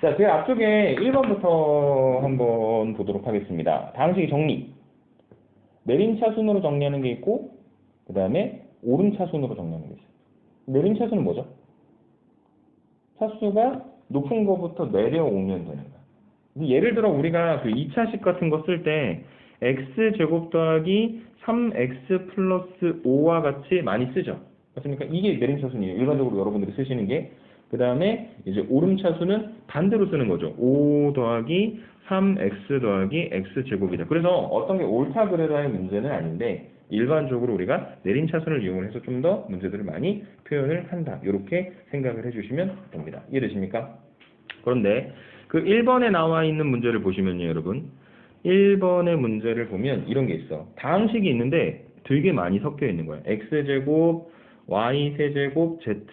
자, 그 앞쪽에 1번부터 한번 보도록 하겠습니다. 다항식의 정리. 내림차순으로 정리하는 게 있고, 그 다음에 오름차순으로 정리하는 게 있어요. 내림차순은 뭐죠? 차수가 높은 거부터 내려오면 되는 거야. 예를 들어 우리가 그 2차식 같은 거 쓸 때 x제곱 더하기 3x 플러스 5와 같이 많이 쓰죠. 맞습니까? 이게 내림차순이에요. 일반적으로 여러분들이 쓰시는 게. 그 다음에 이제 오름차순은 반대로 쓰는 거죠. 5 더하기 3x 더하기 x제곱이다. 그래서 어떤 게 옳다 그래라의 문제는 아닌데 일반적으로 우리가 내림차순을 이용해서 좀 더 문제들을 많이 표현을 한다. 이렇게 생각을 해주시면 됩니다. 이해되십니까? 그런데 그 1번에 나와 있는 문제를 보시면요, 여러분. 1번의 문제를 보면 이런 게 있어. 다항식이 있는데 되게 많이 섞여 있는 거야. x제곱, y세제곱, z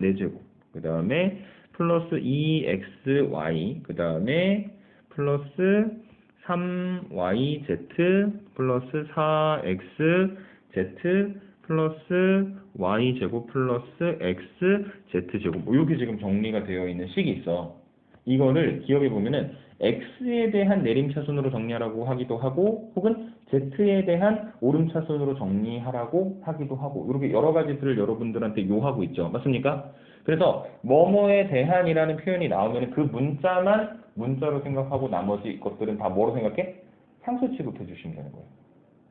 4제곱. 그 다음에 플러스 2xy. 그 다음에 플러스 3yz 플러스 4xz 플러스 y제곱 플러스 xz제곱. 뭐 이렇게 지금 정리가 되어 있는 식이 있어. 이거를 기억해 보면은 x에 대한 내림차순으로 정리하라고 하기도 하고 혹은 z에 대한 오름차순으로 정리하라고 하기도 하고 이렇게 여러 가지들을 여러분들한테 요하고 있죠. 맞습니까? 그래서 뭐뭐에 대한이라는 표현이 나오면 그 문자만 문자로 생각하고 나머지 것들은 다 뭐로 생각해? 상수 취급해 주시면 되는 거예요.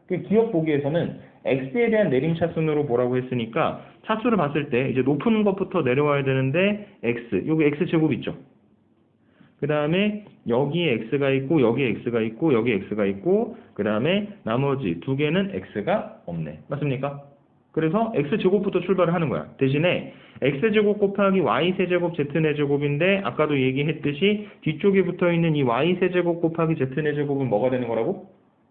그 기억 보기에서는 x에 대한 내림차순으로 뭐라고 했으니까 차수를 봤을 때 이제 높은 것부터 내려와야 되는데 x, 여기 x제곱 있죠. 그 다음에 여기에 x가 있고 여기에 x가 있고 여기에 x가 있고 그 다음에 나머지 두 개는 x가 없네. 맞습니까? 그래서 x제곱부터 출발을 하는 거야. 대신에 x제곱 곱하기 y세제곱 z네제곱인데 아까도 얘기했듯이 뒤쪽에 붙어있는 이 y세제곱 곱하기 z네제곱은 뭐가 되는 거라고?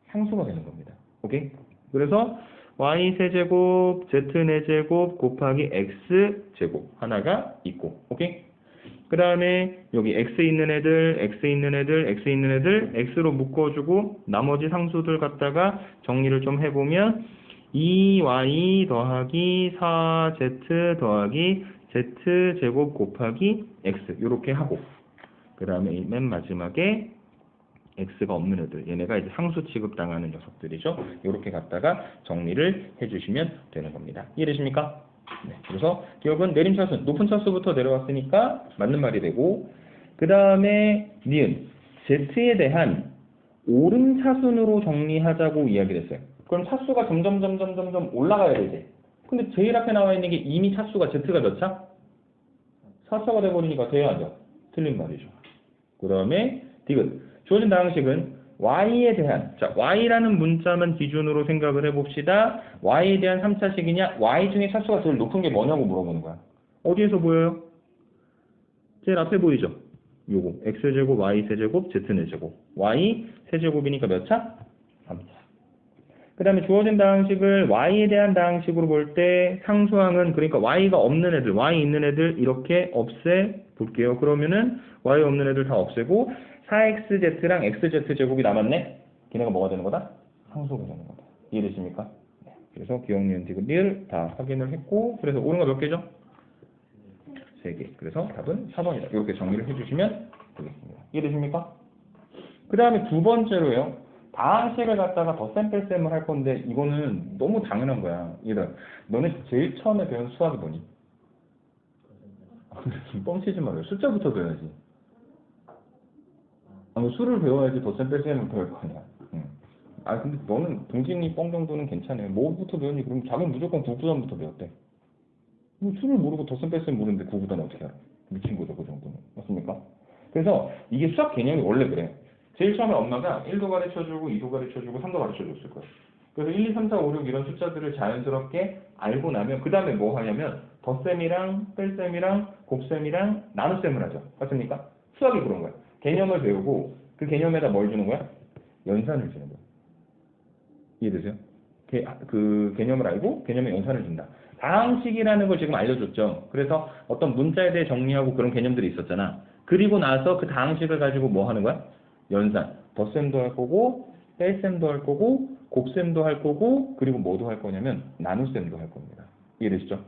상수가 되는 겁니다. 오케이? 그래서 y세제곱 z네제곱 곱하기 x제곱 하나가 있고 오케이? 그 다음에 여기 x 있는 애들, x 있는 애들, x 있는 애들 x로 묶어주고 나머지 상수들 갖다가 정리를 좀 해보면 2y 더하기 4z 더하기 z제곱 곱하기 x 이렇게 하고 그 다음에 맨 마지막에 x가 없는 애들 얘네가 이제 상수 취급당하는 녀석들이죠. 이렇게 갖다가 정리를 해주시면 되는 겁니다. 이해되십니까? 네, 그래서 기억은 내림차순, 높은 차수부터 내려왔으니까 맞는 말이 되고 그 다음에 니은, z에 대한 오름차순으로 정리하자고 이야기를 했어요. 그럼 차수가 점점 올라가야 되지. 근데 제일 앞에 나와 있는 게 이미 차수가 z가 몇 차? 4차가 돼버리니까 돼야 하죠. 틀린 말이죠. 그 다음에 디귿, 주어진 다항식은 y에 대한, 자, y라는 문자만 기준으로 생각을 해봅시다. y에 대한 3차식이냐? y 중에 차수가 제일 높은 게 뭐냐고 물어보는 거야. 어디에서 보여요? 제일 앞에 보이죠? 요거. x제곱, y세제곱, z네제곱. y 세제곱이니까 몇 차? 3차. 그 다음에 주어진 다항식을 y에 대한 다항식으로 볼 때 상수항은 그러니까 y가 없는 애들, y 있는 애들 이렇게 없애 볼게요. 그러면은 y 없는 애들 다 없애고 4xz랑 xz제곱이 남았네? 걔네가 뭐가 되는 거다? 상수가 되는 거다. 이해되십니까? 네. 그래서 기억, 니은, 디귿, 리을 다 확인을 했고 그래서 옳은 거 몇 개죠? 3개. 그래서 답은 4번이다. 이렇게 정리를 해주시면 되겠습니다. 이해되십니까? 그 다음에 두 번째로요. 다항식을 갖다가 덧셈 뺄셈을 할 건데 이거는 너무 당연한 거야. 얘들아, 너네 제일 처음에 배운 수학이 뭐니? 뻥치지 말아요. 숫자부터 배워야지. 수를 배워야지 덧셈 뺄셈을 배울 거 아니야. 응. 아 근데 너는 동진이 뻥 정도는 괜찮아요. 뭐부터 배우니? 그럼 자기는 무조건 구구단부터 배웠대. 수를 모르고 덧셈 뺄셈 모르는데 구구단 어떻게 알아? 미친 거죠, 그 정도는. 맞습니까? 그래서 이게 수학 개념이 원래 그래. 제일 처음에 엄마가 1도 가르쳐주고 2도 가르쳐주고 3도 가르쳐줬을 거야. 그래서 1, 2, 3, 4, 5, 6 이런 숫자들을 자연스럽게 알고 나면 그 다음에 뭐 하냐면 덧셈이랑 뺄셈이랑 곱셈이랑 나눗셈을 하죠. 맞습니까? 수학이 그런 거야. 개념을 배우고 그 개념에다 뭘 주는 거야? 연산을 주는 거야. 이해되세요? 그 개념을 알고 개념에 연산을 준다. 다항식이라는 걸 지금 알려줬죠. 그래서 어떤 문자에 대해 정리하고 그런 개념들이 있었잖아. 그리고 나서 그 다항식을 가지고 뭐 하는 거야? 연산. 덧셈도 할 거고 뺄셈도 할 거고 곱셈도 할 거고 그리고 뭐도 할 거냐면 나눗셈도 할 겁니다. 이해되시죠?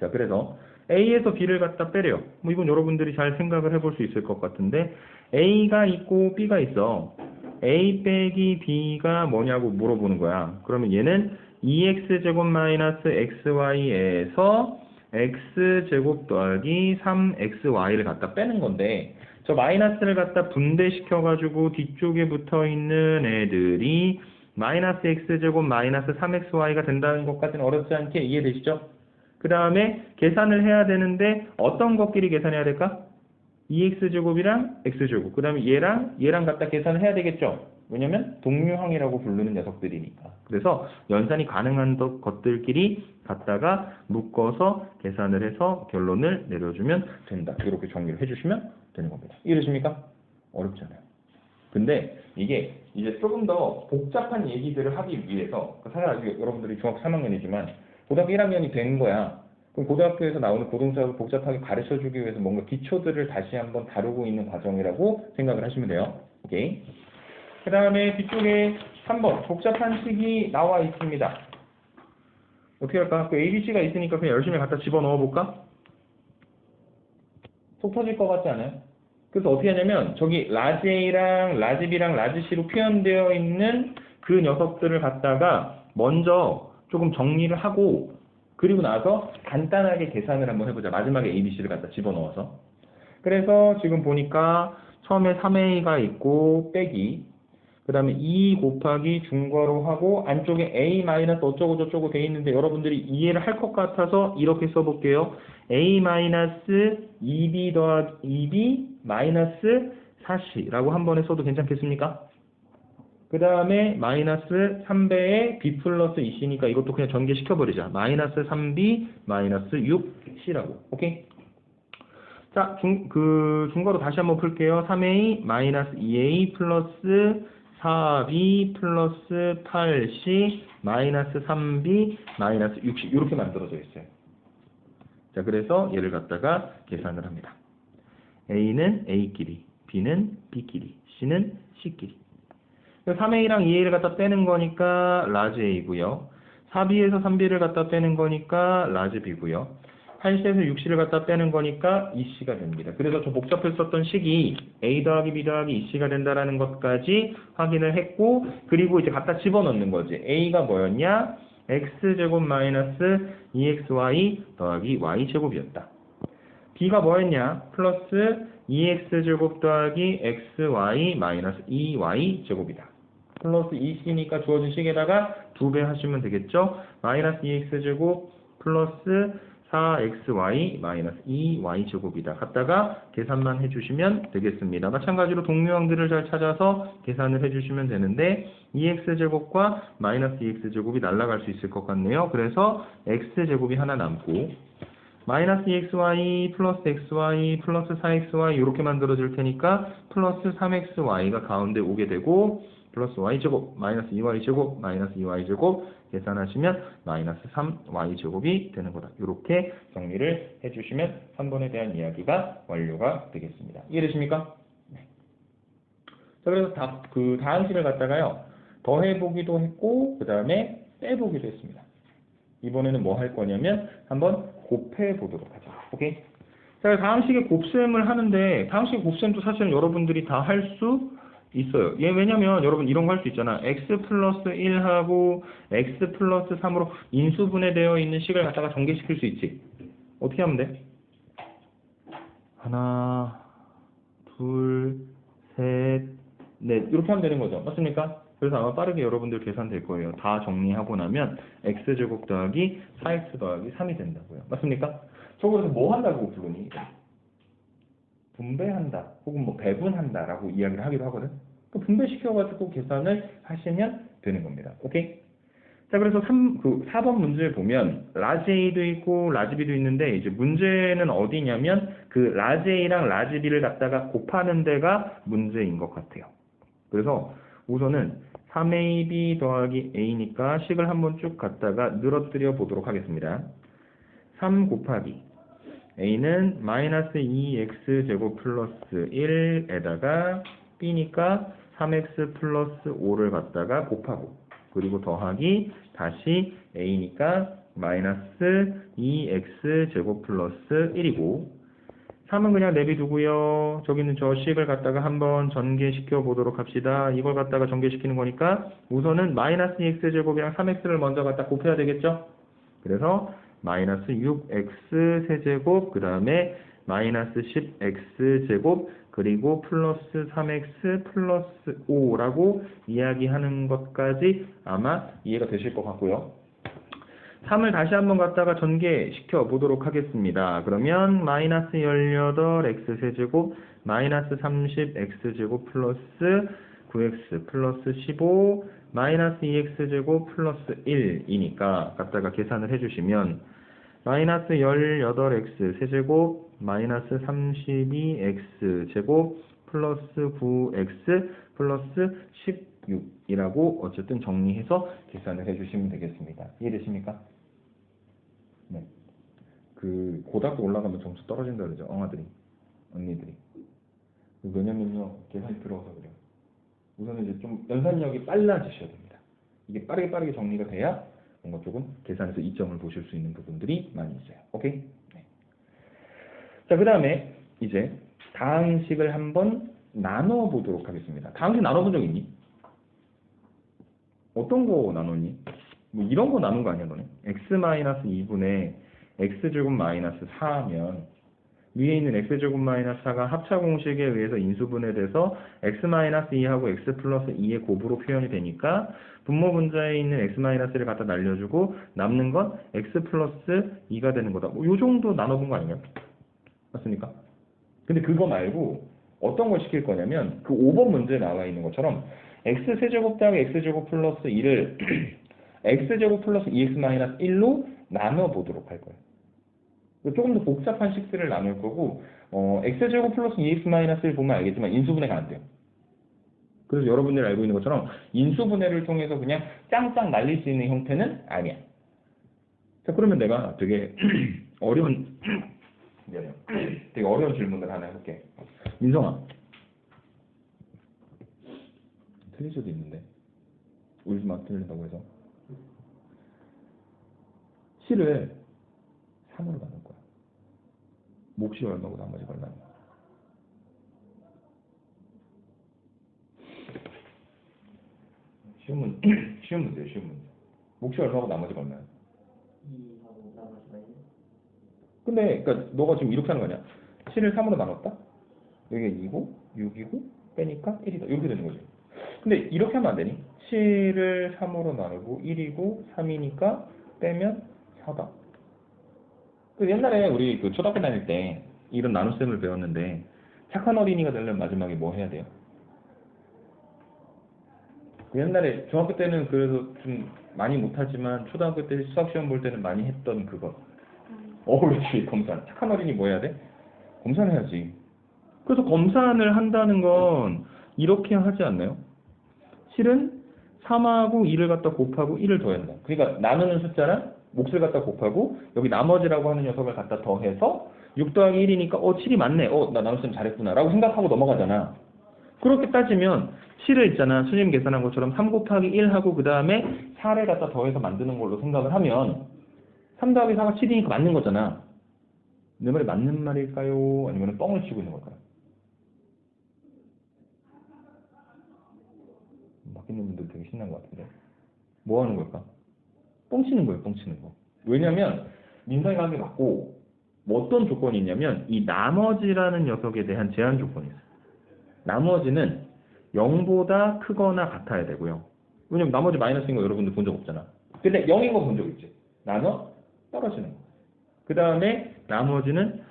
자, 그래서 A에서 B를 갖다 빼래요. 뭐 이건 여러분들이 잘 생각을 해볼 수 있을 것 같은데 A가 있고 B가 있어. A 빼기 B가 뭐냐고 물어보는 거야. 그러면 얘는 2x제곱 마이너스 xy에서 x제곱 더하기 3xy를 갖다 빼는 건데 저 마이너스를 갖다 분배시켜가지고 뒤쪽에 붙어있는 애들이 마이너스 x제곱 마이너스 3xy가 된다는 것까지는 어렵지 않게 이해되시죠? 그 다음에 계산을 해야 되는데 어떤 것끼리 계산해야 될까? 2x제곱이랑 x제곱 그 다음에 얘랑 갖다 계산을 해야 되겠죠? 왜냐면 동류항이라고 부르는 녀석들이니까. 그래서 연산이 가능한 것들끼리 갖다가 묶어서 계산을 해서 결론을 내려주면 된다. 이렇게 정리를 해주시면 되는 겁니다. 이해되십니까? 어렵잖아요. 근데 이게 이제 조금 더 복잡한 얘기들을 하기 위해서 사실 아직 여러분들이 중학교 3학년이지만 고등학교 1학년이 된 거야. 그럼 고등학교에서 나오는 고등사를 복잡하게 가르쳐주기 위해서 뭔가 기초들을 다시 한번 다루고 있는 과정이라고 생각을 하시면 돼요. 오케이. 그 다음에 뒤쪽에 3번 복잡한 식이 나와 있습니다. 어떻게 할까? 그 ABC가 있으니까 그냥 열심히 갖다 집어넣어 볼까? 속 터질 것 같지 않아요? 그래서 어떻게 하냐면 저기 라지 A랑 라지 B랑 라지 C로 표현되어 있는 그 녀석들을 갖다가 먼저 조금 정리를 하고 그리고 나서 간단하게 계산을 한번 해보자. 마지막에 ABC를 갖다 집어넣어서. 그래서 지금 보니까 처음에 3A가 있고 빼기 그 다음에 2 곱하기 중괄호 하고 안쪽에 A 마이너스 어쩌고 저쩌고 돼 있는데 여러분들이 이해를 할 것 같아서 이렇게 써볼게요. A 마이너스 2B 더하기 2B 마이너스 4C라고 한 번에 써도 괜찮겠습니까? 그 다음에 마이너스 3배에 B 플러스 2C니까 이것도 그냥 전개시켜버리자. 마이너스 3B 마이너스 6C라고. 오케이? 자, 중괄호 다시 한번 풀게요. 3A 마이너스 2A 플러스 4B 플러스 8C 마이너스 3B 마이너스 6C 이렇게 만들어져 있어요. 자, 그래서 얘를 갖다가 계산을 합니다. A는 A끼리, B는 B끼리, C는 C끼리. 3A랑 2A를 갖다 빼는 거니까 라지 A고요. 4B에서 3B를 갖다 빼는 거니까 라지 B고요. 8C에서 6C를 갖다 빼는 거니까 2C가 됩니다. 그래서 저 복잡했었던 식이 A 더하기 B 더하기 2C가 된다라는 것까지 확인을 했고 그리고 이제 갖다 집어넣는 거지. A가 뭐였냐? X제곱 마이너스 2XY 더하기 Y제곱이었다. B가 뭐였냐? 플러스 2X제곱 더하기 XY 마이너스 2Y제곱이다. 플러스 2C니까 주어진 식에다가 2배 하시면 되겠죠? 마이너스 2X제곱 플러스 4xy 마이너스 2y제곱이다. 갖다가 계산만 해주시면 되겠습니다. 마찬가지로 동류항들을 잘 찾아서 계산을 해주시면 되는데 2x제곱과 마이너스 2x제곱이 날아갈 수 있을 것 같네요. 그래서 x제곱이 하나 남고 마이너스 2xy 플러스 xy 플러스 4xy 이렇게 만들어질 테니까 플러스 3xy가 가운데 오게 되고 플러스 y제곱 마이너스 2y제곱 마이너스 2y제곱 계산하시면 마이너스 3y제곱이 되는 거다. 이렇게 정리를 해주시면 3번에 대한 이야기가 완료가 되겠습니다. 이해되십니까? 네. 자, 그래서 그 다항식을 갖다가요 더해보기도 했고 그 다음에 빼보기도 했습니다. 이번에는 뭐 할 거냐면 한번 곱해보도록 하죠. 오케이? 자, 다항식의 곱셈을 하는데 다항식의 곱셈도 사실은 여러분들이 다 할 수 있어요. 얘 왜냐면 여러분 이런 거 할 수 있잖아. x 플러스 1하고 x 플러스 3으로 인수분해되어 있는 식을 갖다가 전개시킬 수 있지. 어떻게 하면 돼? 하나, 둘, 셋, 넷 이렇게 하면 되는 거죠. 맞습니까? 그래서 아마 빠르게 여러분들 계산될 거예요. 다 정리하고 나면 x제곱 더하기 4x 더하기 3이 된다고요. 맞습니까? 저거에서 뭐 한다고 부르니? 분배한다 혹은 뭐 배분한다 라고 이야기를 하기도 하거든. 분배시켜가지고 계산을 하시면 되는 겁니다. 오케이? 자, 그래서 4번 문제에 보면 라지 A도 있고 라지 B도 있는데 이제 문제는 어디냐면 그 라지 A랑 라지 B를 갖다가 곱하는 데가 문제인 것 같아요. 그래서 우선은 3AB 더하기 A니까 식을 한번 쭉 갖다가 늘어뜨려 보도록 하겠습니다. 3 곱하기 A는 마이너스 2x제곱 플러스 1에다가 B니까 3x 플러스 5를 갖다가 곱하고 그리고 더하기 다시 A니까 마이너스 2x 제곱 플러스 1이고 3은 그냥 내비두고요. 저기 있는 저 식을 갖다가 한번 전개시켜 보도록 합시다. 이걸 갖다가 전개시키는 거니까 우선은 마이너스 2x 제곱이랑 3x를 먼저 갖다 곱해야 되겠죠? 그래서 마이너스 6x 세제곱 그 다음에 마이너스 10x 제곱 그리고 플러스 3x 플러스 5라고 이야기하는 것까지 아마 이해가 되실 것 같고요. 3을 다시 한번 갖다가 전개시켜 보도록 하겠습니다. 그러면 마이너스 18x 세제곱 마이너스 30x 제곱 플러스 9x 플러스 15 마이너스 2x 제곱 플러스 1이니까 갖다가 계산을 해주시면 마이너스 18x 세제곱 마이너스 32x 제곱 플러스 9x 플러스 16이라고 어쨌든 정리해서 계산을 해주시면 되겠습니다. 이해되십니까? 네. 그 고등학교 올라가면 점수 떨어진다 그러죠. 엉아들이, 언니들이. 왜냐면요, 계산이 들어서 그래요. 우선은 이제 좀 연산력이 빨라지셔야 됩니다. 이게 빠르게 정리가 돼야 뭔가 조금 계산에서 이점을 보실 수 있는 부분들이 많이 있어요. 오케이? 네. 자, 그 다음에 이제 다항식을 한번 나눠보도록 하겠습니다. 다항식 나눠본 적 있니? 어떤 거 나눴니? 뭐 이런 거 나눈 거 아니야, 너네? x-2분의 x제곱 마이너스 4하면 위에 있는 x제곱 마이너스 4가 합차 공식에 의해서 인수분해돼서 x-2하고 x 플러스 2의 곱으로 표현이 되니까 분모 분자에 있는 x-를 갖다 날려주고 남는 건 x 플러스 2가 되는 거다. 뭐 요 정도 나눠본 거 아닌가요? 맞습니까? 근데 그거 말고 어떤 걸 시킬 거냐면 그 5번 문제에 나와 있는 것처럼 x세제곱 더하기 x제곱 플러스 2를 x제곱 플러스 2x-1로 나눠보도록 할 거예요. 조금 더 복잡한 식들을 나눌 거고 x제곱 플러스 2x-1을 보면 알겠지만 인수분해가 안 돼요. 그래서 여러분들이 알고 있는 것처럼 인수분해를 통해서 그냥 짱짱 날릴 수 있는 형태는 아니야. 자, 그러면 내가 되게 미안해요. 되게 어려운 질문을 하나 해볼게. 민성아, 틀릴 수도 있는데 울지 마, 틀린다고 해서 실을 3으로 나눌 거야. 몫이 얼마고 나머지가 얼마냐. 쉬운 문제예요, 쉬운 문제. 몫이 얼마고 나머지가 얼마야? 2하고 나머지가 1. 근데 그러니까 너가 지금 이렇게 하는 거 아니야? 7을 3으로 나눴다? 여기가 2고 6이고 빼니까 1이다. 이렇게 되는 거지. 근데 이렇게 하면 안 되니? 7을 3으로 나누고 1이고 3이니까 빼면 4다. 그 옛날에 우리 그 초등학교 다닐 때 이런 나눗셈을 배웠는데 착한 어린이가 되려면 마지막에 뭐 해야 돼요? 그 옛날에 중학교 때는 그래도 좀 많이 못하지만 초등학교 때 수학 시험 볼 때는 많이 했던 그거. 그렇지. 검산. 착한 어린이 뭐 해야 돼? 검산해야지. 그래서 검산을 한다는 건 이렇게 하지 않나요? 실은 3하고 2를 갖다 곱하고 1을 더한다. 그러니까 나누는 숫자랑 몫을 갖다 곱하고 여기 나머지라고 하는 녀석을 갖다 더해서 6 더하기 1이니까 7이 맞네. 나 나눗셈 잘했구나 라고 생각하고 넘어가잖아. 그렇게 따지면 실을 있잖아. 수님 계산한 것처럼 3 곱하기 1하고 그 다음에 4를 갖다 더해서 만드는 걸로 생각을 하면 3 더하기 4가 7이니까 맞는 거잖아. 내 말이 맞는 말일까요? 아니면 뻥을 치고 있는 걸까요? 바뀌는 분들 되게 신난 것 같은데. 뭐 하는 걸까? 뻥치는 거예요, 뻥치는 거. 왜냐면 민상이 가는 게 맞고 뭐 어떤 조건이 있냐면 이 나머지라는 녀석에 대한 제한 조건이 있어요. 나머지는 0보다 크거나 같아야 되고요. 왜냐면 나머지 마이너스인 거 여러분들 본 적 없잖아. 근데 0인 거 본 적 있지. 나눠 떨어지는 거. 그 다음에 나머지는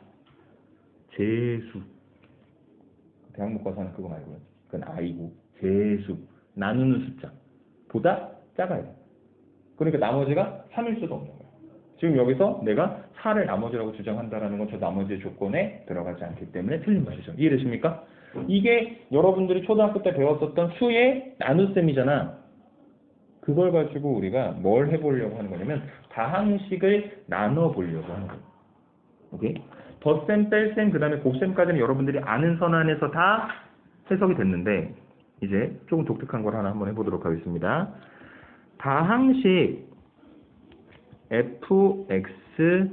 제수. 대학문과서 하는 그거 말고요. 그건 I고 제수. 나누는 숫자 보다 작아야 돼. 그러니까 나머지가 3일 수도 없는 거야. 지금 여기서 내가 4를 나머지라고 주장한다라는 건 저 나머지의 조건에 들어가지 않기 때문에 틀린 말이죠. 이해되십니까? 이게 여러분들이 초등학교 때 배웠었던 수의 나눗셈이잖아. 그걸 가지고 우리가 뭘 해보려고 하는 거냐면 다항식을 나눠보려고 하는 거예요. 오케이? 덧셈, 뺄셈, 그 다음에 곱셈까지는 여러분들이 아는 선 안에서 다 해석이 됐는데 이제 조금 독특한 걸 하나 한번 해보도록 하겠습니다. 다항식 fx를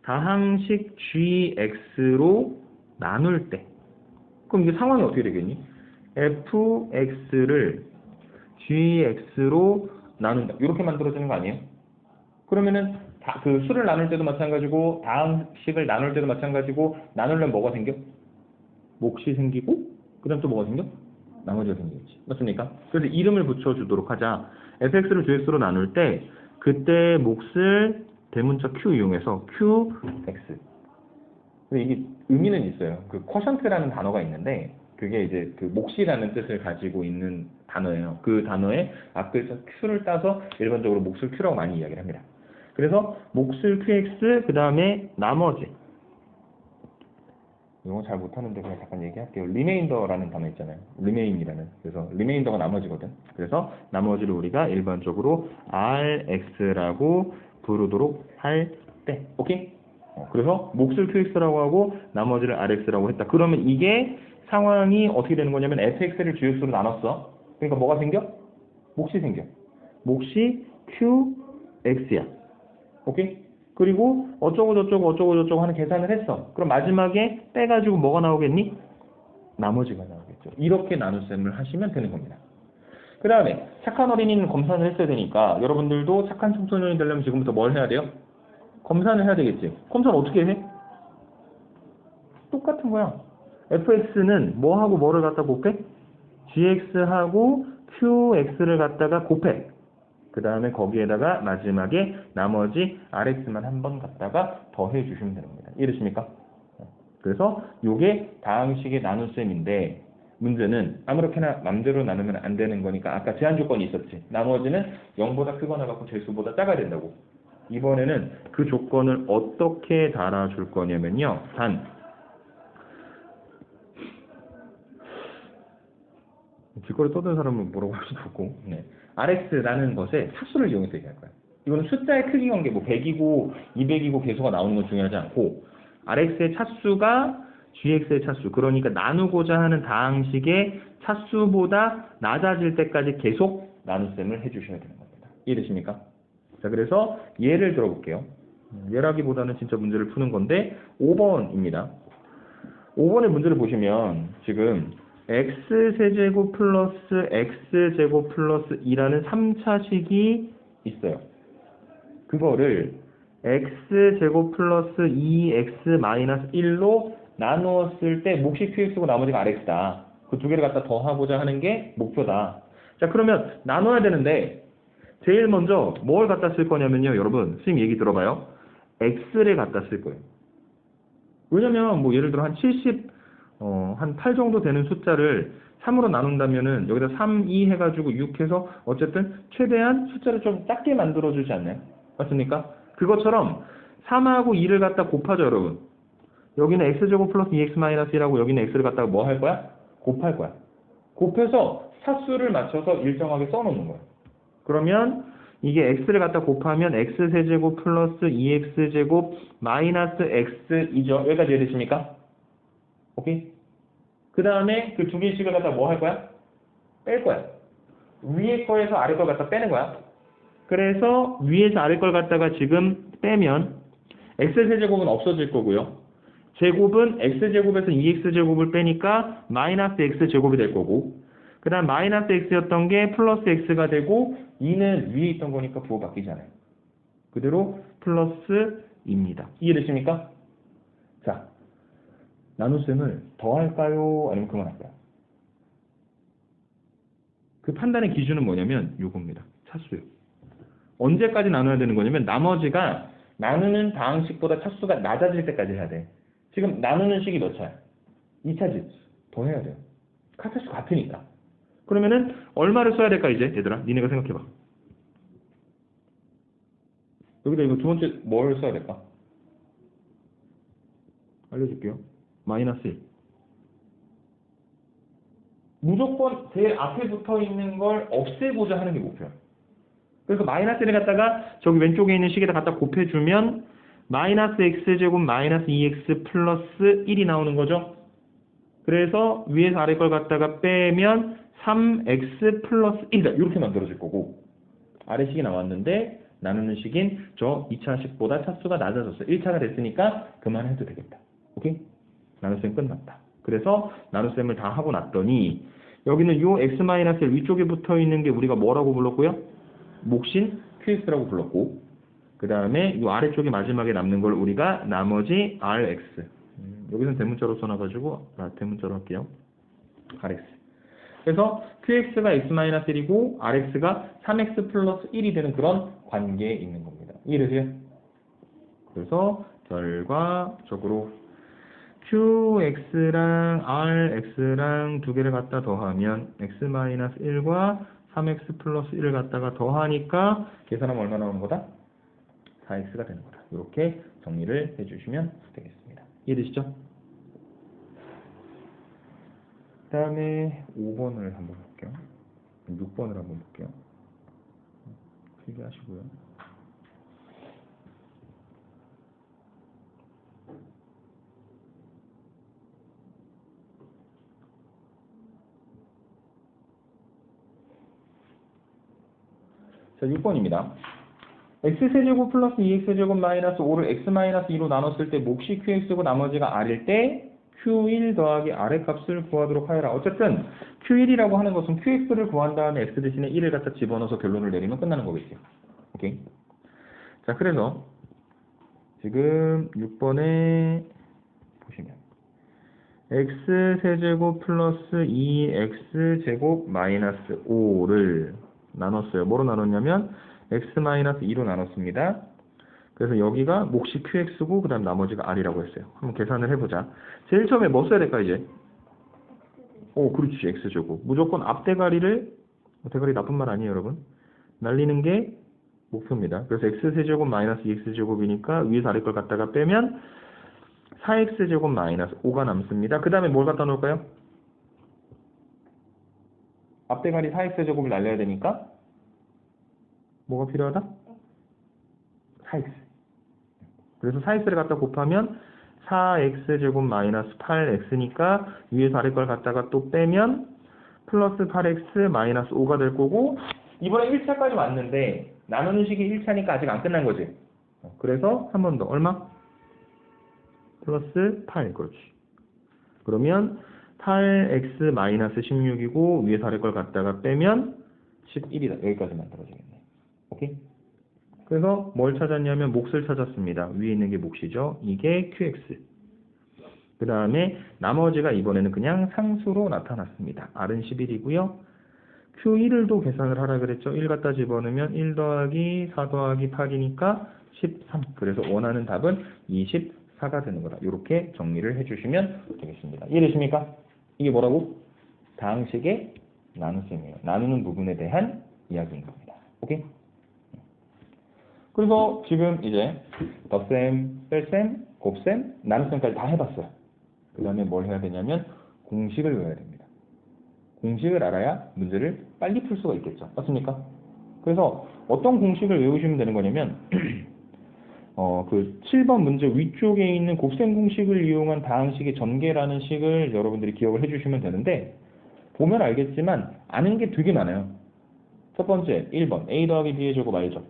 다항식 gx로 나눌 때, 그럼 이게 상황이 어떻게 되겠니? fx를 gx로 나눈다. 이렇게 만들어지는 거 아니에요? 그러면은 그 수를 나눌 때도 마찬가지고 다항식을 나눌 때도 마찬가지고 나누려면 뭐가 생겨? 몫이 생기고 그 다음 또 뭐가 생겨? 나머지가 생기겠지. 맞습니까? 그래서 이름을 붙여주도록 하자. fx를 gx로 나눌 때 그때 몫을 대문자 q 이용해서 qx. 근데 이게 의미는 있어요. 그 쿼션트라는 단어가 있는데 그게 이제 그 몫이라는 뜻을 가지고 있는 단어예요. 그 단어의 앞에서 q를 따서 일반적으로 몫을 q라고 많이 이야기를 합니다. 그래서 몫을 qx 그 다음에 나머지, 영어 잘 못하는데 그냥 잠깐 얘기할게요. 리메인더라는 단어 있잖아요. 리메인이라는. 그래서 리메인더가 나머지거든. 그래서 나머지를 우리가 일반적으로 rx라고 부르도록 할 때, 오케이? 그래서 몫을 qx라고 하고 나머지를 rx라고 했다. 그러면 이게 상황이 어떻게 되는 거냐면 fx를 gx로 나눴어. 그러니까 뭐가 생겨? 몫이 생겨. 몫이 qx야. 오케이? 그리고 어쩌고 저쩌고 하는 계산을 했어. 그럼 마지막에 빼가지고 뭐가 나오겠니? 나머지가 나오겠죠. 이렇게 나눗셈을 하시면 되는 겁니다. 그 다음에 착한 어린이는 검사를 했어야 되니까 여러분들도 착한 청소년이 되려면 지금부터 뭘 해야 돼요? 검사를 해야 되겠지. 검사를 어떻게 해? 똑같은 거야. fx는 뭐하고 뭐를 갖다 곱해? gx하고 qx를 갖다가 곱해. 그 다음에 거기에다가 마지막에 나머지 rx만 한 번 갖다가 더해 주시면 되는 겁니다. 이해되십니까? 그래서 요게 다항식의 나눗셈인데 문제는 아무렇게나 맘대로 나누면 안 되는 거니까 아까 제한 조건이 있었지. 나머지는 0보다 크거나 같고 제수보다 작아야 된다고. 이번에는 그 조건을 어떻게 달아줄 거냐면요. 단 길거리 떠드는 사람은 뭐라고 할 수도 없고, 네. rx라는 것에 차수를 이용해서 얘기할 거야. 이거는 숫자의 크기 관계, 뭐 100이고 200이고 개수가 나오는 건 중요하지 않고 rx의 차수가 gx의 차수, 그러니까 나누고자 하는 다항식의 차수보다 낮아질 때까지 계속 나눗셈을 해주셔야 되는 겁니다. 이해되십니까? 자, 그래서 예를 들어볼게요. 예라기보다는 진짜 문제를 푸는 건데 5번입니다. 5번의 문제를 보시면 지금 x세제곱 플러스 x제곱 플러스 2라는 3차식이 있어요. 그거를 x제곱 플러스 2x 마이너스 1로 나누었을 때 몫이 qx고 나머지가 rx다. 그 두 개를 갖다 더하고자 하는 게 목표다. 자, 그러면 나눠야 되는데 제일 먼저 뭘 갖다 쓸 거냐면요. 여러분, 선생님 얘기 들어봐요. x를 갖다 쓸 거예요. 왜냐면 뭐 예를 들어 한 70, 한 8 정도 되는 숫자를 3으로 나눈다면은 여기다 3, 2 해가지고 6 해서 어쨌든 최대한 숫자를 좀 작게 만들어주지 않나요? 맞습니까? 그것처럼 3하고 2를 갖다 곱하죠, 여러분. 여기는 x제곱 플러스 2x 마이너스 1하고 여기는 x를 갖다가 뭐 할 거야? 곱할 거야. 곱해서 차수를 맞춰서 일정하게 써놓는 거야. 그러면 이게 x를 갖다 곱하면 x세제곱 플러스 2x제곱 마이너스 x이죠. 여기까지 이해되십니까? 오케이? 그 다음에 그 두 개씩을 갖다 뭐 할 거야? 뺄 거야. 위에 거에서 아래 걸 갖다 빼는 거야. 그래서 위에서 아래 걸 갖다가 지금 빼면 x세제곱은 없어질 거고요. 제곱은 x제곱에서 2x제곱을 빼니까 마이너스 x제곱이 될 거고, 그 다음 마이너스 x였던 게 플러스 x가 되고 2는 위에 있던 거니까 부호 바뀌잖아요. 그대로 플러스 2입니다. 이해되십니까? 자, 나눗셈을 더 할까요? 아니면 그만할까요? 그 판단의 기준은 뭐냐면 요겁니다. 차수요. 언제까지 나눠야 되는 거냐면 나머지가 나누는 다항식보다 차수가 낮아질 때까지 해야 돼. 지금 나누는 식이 몇 차야? 2차지. 더 해야 돼요. 카타수 같으니까. 그러면은 얼마를 써야 될까 이제? 얘들아, 니네가 생각해봐. 여기다 이거 두 번째 뭘 써야 될까? 알려줄게요. 마이너스 1. 무조건 제일 앞에 붙어 있는 걸 없애고자 하는 게 목표야. 그래서 마이너스 1을 갖다가 저기 왼쪽에 있는 식에다 갖다 곱해주면 마이너스 x제곱 마이너스 2x 플러스 1이 나오는 거죠. 그래서 위에서 아래 걸 갖다가 빼면 3x 플러스 1이다. 이렇게 만들어질 거고, 아래식이 나왔는데 나누는 식인 저 2차식보다 차수가 낮아졌어. 1차가 됐으니까 그만해도 되겠다. 오케이? 나눗셈 끝났다. 그래서 나눗셈을 다 하고 났더니 여기는 요 x-1 위쪽에 붙어 있는 게 우리가 뭐라고 불렀고요? 몫인 qx라고 불렀고, 그 다음에 요 아래쪽에 마지막에 남는 걸 우리가 나머지 rx, 여기서는 대문자로 써놔가지고 대문자로 할게요. rx. 그래서 qx가 x-1이고 rx가 3x 플러스 1이 되는 그런 관계에 있는 겁니다. 이해되세요? 그래서 결과적으로 qx랑 rx랑 두 개를 갖다 더하면 x-1과 3x 플러스 1을 갖다가 더하니까 계산하면 얼마 나오는 거다? 4x가 되는 거다. 이렇게 정리를 해주시면 되겠습니다. 이해되시죠? 그 다음에 5번을 한번 볼게요. 6번을 한번 볼게요. 필기하시고요. 자, 6번입니다. x세제곱 플러스 2x제곱 마이너스 5를 x-2로 나눴을 때 몫이 qx고 나머지가 r일 때 q1 더하기 r의 값을 구하도록 하여라. 어쨌든 q1이라고 하는 것은 qx를 구한 다음에 x 대신에 1을 갖다 집어넣어서 결론을 내리면 끝나는 거겠죠. 오케이. 자, 그래서 지금 6번에 보시면 x세제곱 플러스 2x제곱 마이너스 5를 나눴어요. 뭐로 나눴냐면 x-2로 나눴습니다. 그래서 여기가 몫이 qx고 그 다음 나머지가 r이라고 했어요. 한번 계산을 해보자. 제일 처음에 뭐 써야 될까 이제? 그렇지. x제곱. 무조건 앞대가리를, 대가리 나쁜 말 아니에요 여러분. 날리는 게 목표입니다. 그래서 x세제곱 마이너스 2x제곱이니까 위에서 아래 걸 갖다가 빼면 4x제곱 마이너스 5가 남습니다. 그 다음에 뭘 갖다 놓을까요? 앞대가리 4x제곱을 날려야 되니까 뭐가 필요하다? 4x. 그래서 4x를 갖다 곱하면 4x제곱 마이너스 8x니까 위에서 아래 걸 갖다가 또 빼면 플러스 8x 마이너스 5가 될 거고, 이번에 1차까지 왔는데 나누는 식이 1차니까 아직 안 끝난 거지. 그래서 한 번 더. 얼마? 플러스 8. 그렇지. 그러면 8x 마이너스 16이고 위에서 아래 걸 갖다가 빼면 11이다. 여기까지 만들어지겠네. 오케이? 그래서 뭘 찾았냐면 몫을 찾았습니다. 위에 있는 게 몫이죠. 이게 qx. 그 다음에 나머지가 이번에는 그냥 상수로 나타났습니다. r은 11이고요. q1을 또 계산을 하라 그랬죠. 1 갖다 집어넣으면 1 더하기 4 더하기 8이니까 13. 그래서 원하는 답은 24가 되는 거다. 이렇게 정리를 해주시면 되겠습니다. 이해되십니까? 이게 뭐라고? 다항식의 나눗셈이에요. 나누는 부분에 대한 이야기인 겁니다. 오케이? 그래서 지금 이제 덧셈, 뺄셈, 곱셈, 나눗셈까지 다 해봤어요. 그 다음에 뭘 해야 되냐면 공식을 외워야 됩니다. 공식을 알아야 문제를 빨리 풀 수가 있겠죠. 맞습니까? 그래서 어떤 공식을 외우시면 되는 거냐면 그 7번 문제 위쪽에 있는 곱셈 공식을 이용한 다항식의 전개라는 식을 여러분들이 기억을 해주시면 되는데, 보면 알겠지만 아는 게 되게 많아요. 첫 번째 1번 a 더하기 b의 제곱 알죠?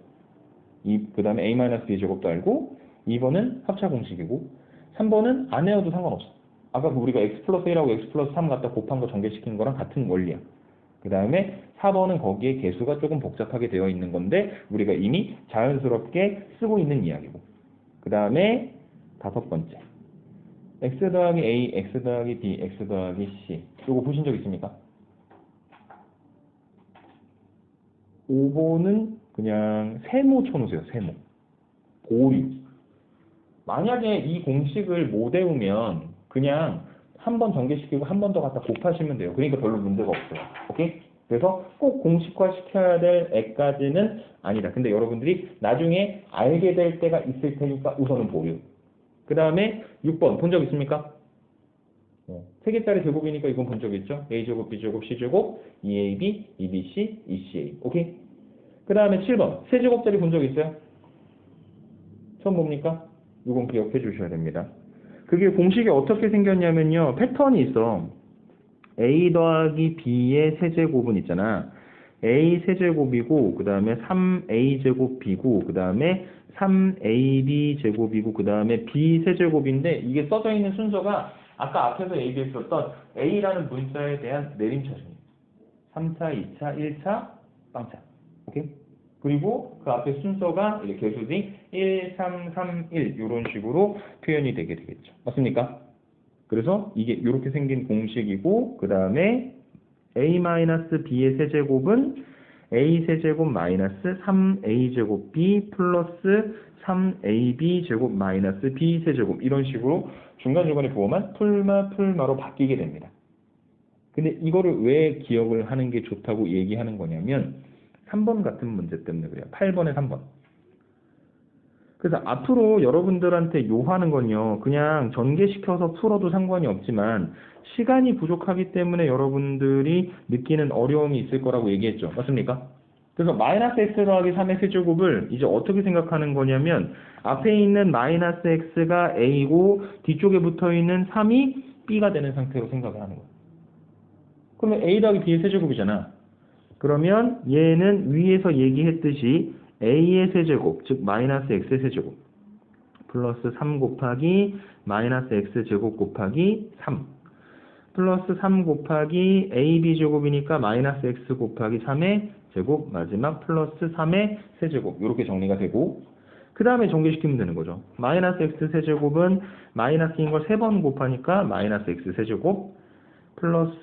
그 다음에 a-b의 제곱도 알고, 2번은 합차 공식이고, 3번은 안 외워도 상관없어. 아까 우리가 x 플러스 1하고 x 플러스 3 갖다 곱한 거 전개시킨 거랑 같은 원리야. 그 다음에 4번은 거기에 개수가 조금 복잡하게 되어 있는 건데 우리가 이미 자연스럽게 쓰고 있는 이야기고, 그 다음에 5번째 x 더하기 a, x 더하기 b, x 더하기 c. 이거 보신 적 있습니까? 5번은 그냥 세모 쳐놓으세요. 세모. 보류. 만약에 이 공식을 못 외우면 그냥 한 번 전개시키고 한 번 더 갖다 곱하시면 돼요. 그러니까 별로 문제가 없어요. 오케이? 그래서 꼭 공식화 시켜야 될 애까지는 아니다. 근데 여러분들이 나중에 알게 될 때가 있을 테니까 우선은 보류. 그 다음에 6번 본 적 있습니까? 3개짜리 제곱이니까 이건 본 적 있죠? a제곱, b제곱, c제곱, 2ab, 2bc, 2ca. 오케이? 그 다음에 7번 세제곱짜리 본 적 있어요? 처음 봅니까? 이건 기억해 주셔야 됩니다. 그게 공식이 어떻게 생겼냐면요, 패턴이 있어. a 더하기 b의 세제곱은 있잖아. a 세제곱이고 그 다음에 3a 제곱 b고 그 다음에 3ab 제곱이고 그 다음에 b 세제곱인데 이게 써져 있는 순서가 아까 앞에서 얘기했었던 a라는 문자에 대한 내림차순이에요. 3차, 2차, 1차, 빵차. 오케이? 그리고 그 앞에 순서가 이제 개수지 1, 3, 3, 1 이런 식으로 표현이 되게 되겠죠. 맞습니까? 그래서 이게 이렇게 생긴 공식이고 그 다음에 a-b의 세제곱은 a 세제곱 마이너스 3a 제곱 b 플러스 3ab 제곱 마이너스 b 세제곱 이런 식으로 중간중간에 부호만 풀마로 바뀌게 됩니다. 근데 이거를 왜 기억을 하는 게 좋다고 얘기하는 거냐면 3번 같은 문제 때문에 그래요. 8번에 3번. 그래서 앞으로 여러분들한테 요하는 건요. 그냥 전개시켜서 풀어도 상관이 없지만 시간이 부족하기 때문에 여러분들이 느끼는 어려움이 있을 거라고 얘기했죠. 맞습니까? 그래서 마이너스 x 더하기 3의 세제곱을 이제 어떻게 생각하는 거냐면 앞에 있는 마이너스 x가 a고 뒤쪽에 붙어있는 3이 b가 되는 상태로 생각을 하는 거예요. 그러면 a 더하기 b의 세제곱이잖아. 그러면 얘는 위에서 얘기했듯이 a의 세제곱, 즉 마이너스 x의 세제곱 플러스 3 곱하기 마이너스 x제곱 곱하기 3 플러스 3 곱하기 ab 제곱이니까 마이너스 x 곱하기 3의 제곱 마지막 플러스 3의 세제곱 이렇게 정리가 되고 그 다음에 전개시키면 되는 거죠. 마이너스 x 세제곱은 마이너스인 걸 3번 곱하니까 마이너스 x 세제곱 플러스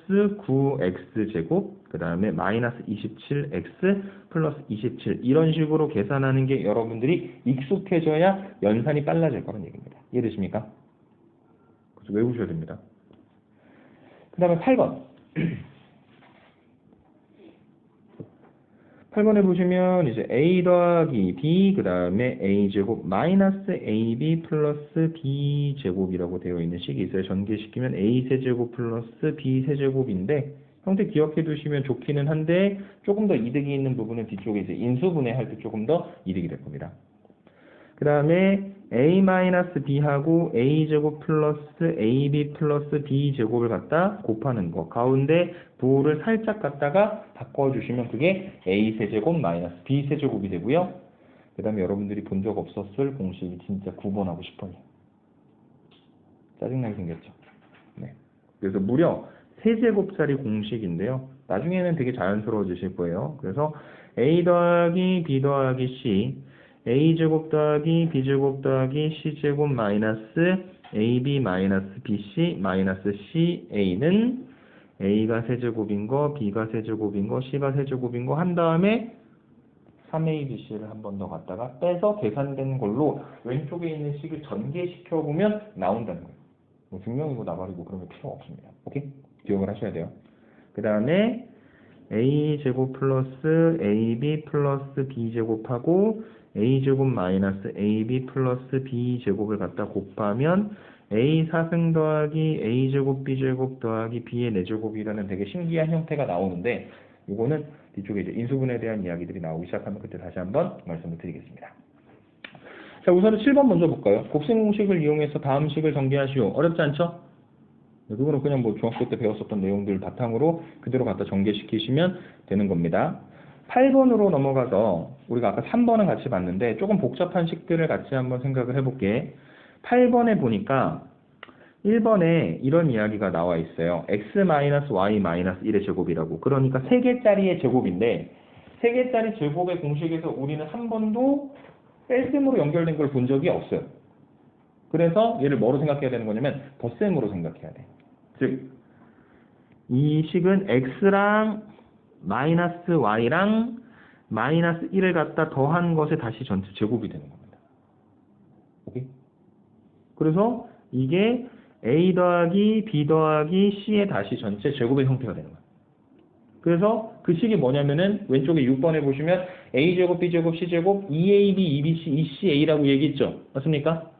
9x제곱 그 다음에 마이너스 27x 플러스 27 이런 식으로 계산하는 게 여러분들이 익숙해져야 연산이 빨라질 거라는 얘기입니다. 이해되십니까? 그래서 외우셔야 됩니다. 그 다음에 8번 8번에 보시면 이제 a 더하기 b 그 다음에 a제곱 마이너스 ab 플러스 b제곱이라고 되어 있는 식이 있어요. 전개시키면 a 세제곱 플러스 b 세제곱인데 형태 기억해 두시면 좋기는 한데 조금 더 이득이 있는 부분은 뒤쪽에 이제 인수분해할 때 조금 더 이득이 될 겁니다. 그 다음에 a-b하고 a제곱 플러스 ab 플러스 b제곱을 갖다 곱하는 거. 가운데 부호를 살짝 갖다가 바꿔주시면 그게 a 세제곱 마이너스 b 세제곱이 되고요. 그 다음에 여러분들이 본 적 없었을 공식이 진짜 9번하고 10번이에요. 짜증나게 생겼죠. 네. 그래서 무려 3제곱짜리 공식인데요. 나중에는 되게 자연스러워지실 거예요. 그래서 a 더하기 b 더하기 c a제곱 더하기 b제곱 더하기 c제곱 마이너스 ab 마이너스 bc 마이너스 ca는 a가 세제곱인 거, b가 세제곱인 거, c가 세제곱인 거 한 다음에 3abc를 한 번 더 갖다가 빼서 계산된 걸로 왼쪽에 있는 식을 전개시켜보면 나온다는 거예요. 뭐 증명이고 나발이고 그런 게 필요 없습니다. 오케이? 기억을 하셔야 돼요. 그 다음에 a제곱 플러스 ab 플러스 b제곱하고 a제곱 마이너스 ab 플러스 b제곱을 갖다 곱하면 a 4승 더하기 a제곱 b제곱 더하기 b의 4제곱이라는 되게 신기한 형태가 나오는데 이거는 뒤쪽에 이제 인수분해에 대한 이야기들이 나오기 시작하면 그때 다시 한번 말씀을 드리겠습니다. 자, 우선은 7번 먼저 볼까요? 곱셈 공식을 이용해서 다음 식을 전개하시오. 어렵지 않죠? 그거는 그냥 뭐 중학교 때 배웠었던 내용들 바탕으로 그대로 갖다 전개시키시면 되는 겁니다. 8번으로 넘어가서 우리가 아까 3번은 같이 봤는데 조금 복잡한 식들을 같이 한번 생각을 해볼게. 8번에 보니까 1번에 이런 이야기가 나와 있어요. x-y-1의 제곱이라고. 그러니까 3개짜리의 제곱인데 3개짜리 제곱의 공식에서 우리는 한 번도 뺄셈으로 연결된 걸 본 적이 없어요. 그래서 얘를 뭐로 생각해야 되는 거냐면 덧셈으로 생각해야 돼. 즉, 이 식은 x랑 마이너스 y랑 마이너스 1을 갖다 더한 것에 다시 전체 제곱이 되는 겁니다. 오케이? 그래서 이게 a 더하기 b 더하기 c의 다시 전체 제곱의 형태가 되는 거예요. 그래서 그 식이 뭐냐면은 왼쪽에 6번에 보시면 a제곱, b제곱, c제곱, 2ab, 2bc, 2ca라고 얘기했죠. 맞습니까?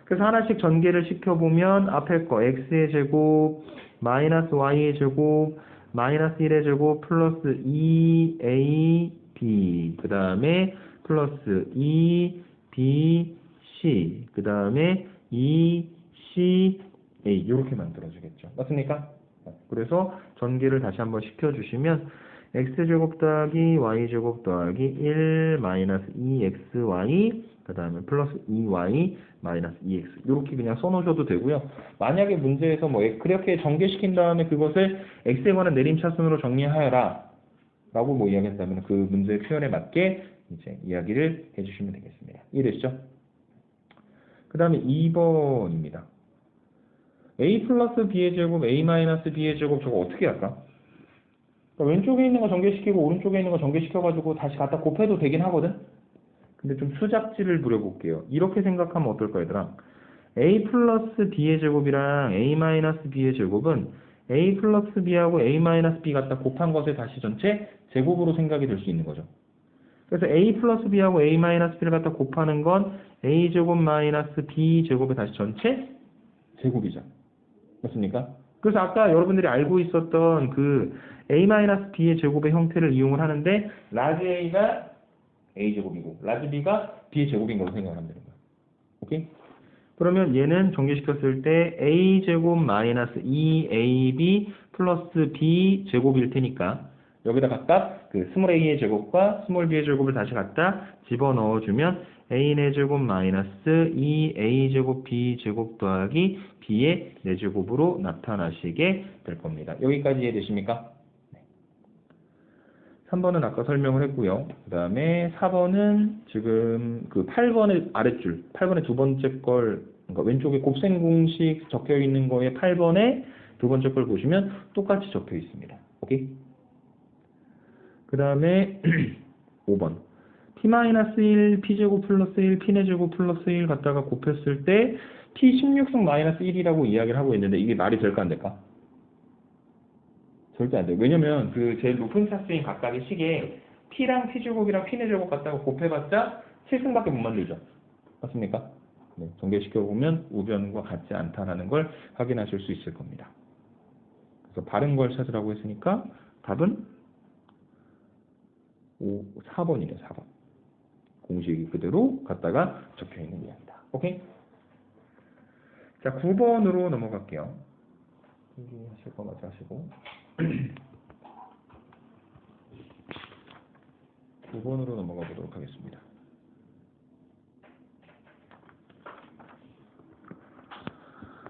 그래서 하나씩 전개를 시켜보면 앞에 거 x의 제곱, 마이너스 y의 제곱, 마이너스 1의 제곱, 플러스 2ab, 그 다음에 플러스 2bc, 그 다음에 2ca 이렇게 만들어지겠죠. 맞습니까? 그래서 전개를 다시 한번 시켜주시면 x제곱 더하기 y제곱 더하기 1 마이너스 2xy 그 다음에 플러스 2y 마이너스 2x 이렇게 그냥 써놓으셔도 되고요. 만약에 문제에서 뭐 그렇게 전개시킨 다음에 그것을 x에 관한 내림차순으로 정리하여라 라고 뭐 이야기한다면 그 문제의 표현에 맞게 이제 이야기를 해주시면 되겠습니다. 이해되시죠? 그 다음에 2번입니다. a 플러스 b의 제곱, a 마이너스 b의 제곱 저거 어떻게 할까? 그러니까 왼쪽에 있는 거 전개시키고 오른쪽에 있는 거 전개시켜가지고 다시 갖다 곱해도 되긴 하거든? 근데 좀 수작질을 부려볼게요. 이렇게 생각하면 어떨까 얘들아? a 플러스 b의 제곱이랑 a 마이너스 b의 제곱은 a 플러스 b하고 a 마이너스 b 갖다 곱한 것을 다시 전체 제곱으로 생각이 될 수 있는 거죠. 그래서 a 플러스 b하고 a 마이너스 b를 갖다 곱하는 건 a 제곱 마이너스 b 제곱의 다시 전체 제곱이죠. 맞습니까? 그래서 아까 여러분들이 알고 있었던 그 a 마이너스 b의 제곱의 형태를 이용을 하는데 라지 a가 a 제곱이고 라지 b가 b의 제곱인 걸로 생각하면 되는 거야. 오케이? 그러면 얘는 정리시켰을 때 a 제곱 마이너스 2ab 플러스 b 제곱일 테니까 여기다 각각 그 스몰 a의 제곱과 스몰 b의 제곱을 다시 갖다 집어넣어주면 a의 제곱 마이너스 2a 제곱 b 제곱 더하기 b의 4제곱으로 나타나시게 될 겁니다. 여기까지 이해되십니까? 3번은 아까 설명을 했고요. 그 다음에 4번은 지금 그 8번의 아랫줄, 8번의 두 번째 걸, 그러니까 왼쪽에 곱셈 공식 적혀 있는 거에 8번에 두 번째 걸 보시면 똑같이 적혀 있습니다. 오케이? 그 다음에 5번. t-1, p제곱 플러스 1, p제곱 플러스 1 갖다가 곱했을 때 t16승 마이너스 1이라고 이야기를 하고 있는데 이게 말이 될까 안 될까? 절대 안 돼요. 왜냐면 그 제일 높은 차수인 각각의 식에 t랑 t제곱이랑 p제곱 갖다가 곱해봤자 7승밖에 못 만들죠. 맞습니까? 네, 전개시켜보면 우변과 같지 않다는 걸 확인하실 수 있을 겁니다. 그래서 바른 걸 찾으라고 했으니까 답은 4번이네요. 4번. 공식이 그대로 갖다가 적혀있는 이야기다. 오케이? 자, 9번으로 넘어갈게요. 하실 거 마저 하시고 9번으로 넘어가 보도록 하겠습니다.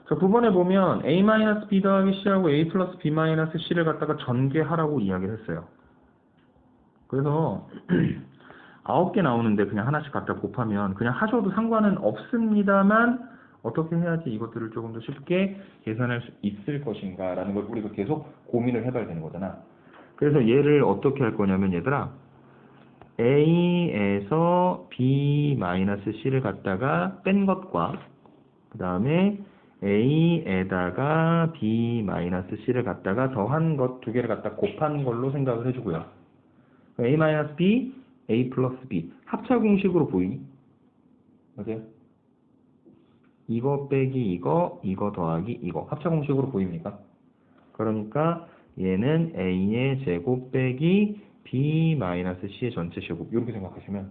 자, 9번에 보면 a-b 더하기 c하고 a 플러스 b 마이너스 c를 갖다가 전개하라고 이야기를 했어요. 그래서 9개 나오는데 그냥 하나씩 갖다 곱하면 그냥 하셔도 상관은 없습니다만 어떻게 해야지 이것들을 조금 더 쉽게 계산할 수 있을 것인가 라는 걸 우리가 계속 고민을 해봐야 되는 거잖아. 그래서 얘를 어떻게 할 거냐면 얘들아 a에서 b-c를 갖다가 뺀 것과 그 다음에 a에다가 b-c를 갖다가 더한 것 두 개를 갖다 곱한 걸로 생각을 해주고요. a-b, a 플러스 b 합차 공식으로 보이니? 맞아요? 이거 빼기 이거 더하기 이거 합차 공식으로 보입니까? 그러니까 얘는 a의 제곱 빼기 b-c의 전체 제곱 이렇게 생각하시면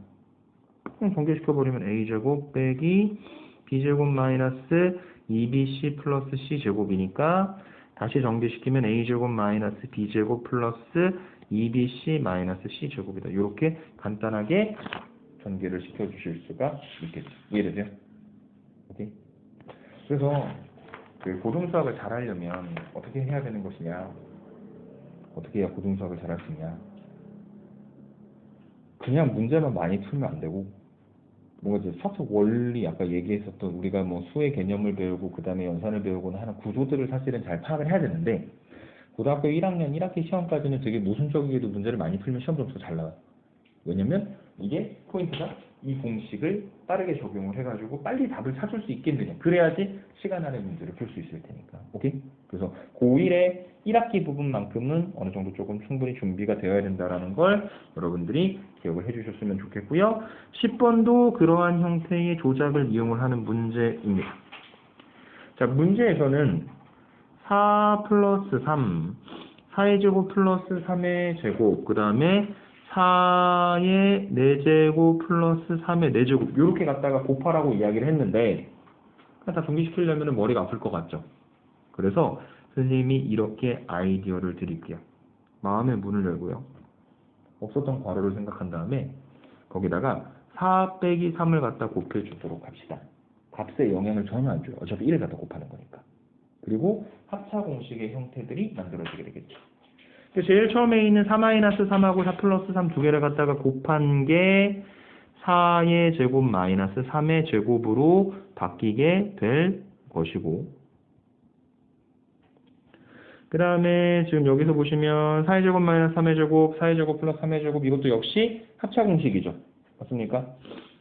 그냥 전개시켜버리면 a제곱 빼기 b제곱 마이너스 2bc 플러스 c제곱이니까 다시 전개시키면 a제곱 마이너스 b제곱 플러스 2bc 마이너스 c제곱이다. 이렇게 간단하게 전개를 시켜주실 수가 있겠죠. 이해되세요? 오케이? 그래서 그 고등수학을 잘 하려면 어떻게 해야 되는 것이냐? 어떻게 해야 고등수학을 잘 할 수 있냐? 그냥 문제만 많이 풀면 안 되고 뭔가 이제 수학적 원리 아까 얘기했었던 우리가 뭐 수의 개념을 배우고 그 다음에 연산을 배우고는 하는 구조들을 사실은 잘 파악을 해야 되는데 고등학교 1학년 1학기 시험까지는 되게 모순적이게도 문제를 많이 풀면 시험 점수가 잘 나와요. 왜냐면 이게 포인트가 이 공식을 빠르게 적용을 해가지고 빨리 답을 찾을 수 있겠느냐. 그래야지 시간 안에 문제를 풀 수 있을 테니까. 오케이? 그래서 고1의 1학기 부분만큼은 어느 정도 조금 충분히 준비가 되어야 된다는 걸 여러분들이 기억을 해주셨으면 좋겠고요. 10번도 그러한 형태의 조작을 이용을 하는 문제입니다. 자, 문제에서는 4 플러스 3, 4의 제곱 플러스 3의 제곱, 그 다음에 4의 4제곱 플러스 3의 4제곱 이렇게 갖다가 곱하라고 이야기를 했는데 다 정리시키려면 머리가 아플 것 같죠. 그래서 선생님이 이렇게 아이디어를 드릴게요. 마음의 문을 열고요. 없었던 괄호를 생각한 다음에 거기다가 4 빼기 3을 갖다 곱해주도록 합시다. 값에 영향을 전혀 안 줘요. 어차피 1을 갖다 곱하는 거니까. 그리고 합차 공식의 형태들이 만들어지게 되겠죠. 제일 처음에 있는 4-3하고 4 플러스 3 두 개를 갖다가 곱한 게 4의 제곱 마이너스 3의 제곱으로 바뀌게 될 것이고, 그 다음에 지금 여기서 보시면 4의 제곱 마이너스 3의 제곱, 4의 제곱 플러스 3의 제곱, 이것도 역시 합차 공식이죠. 맞습니까?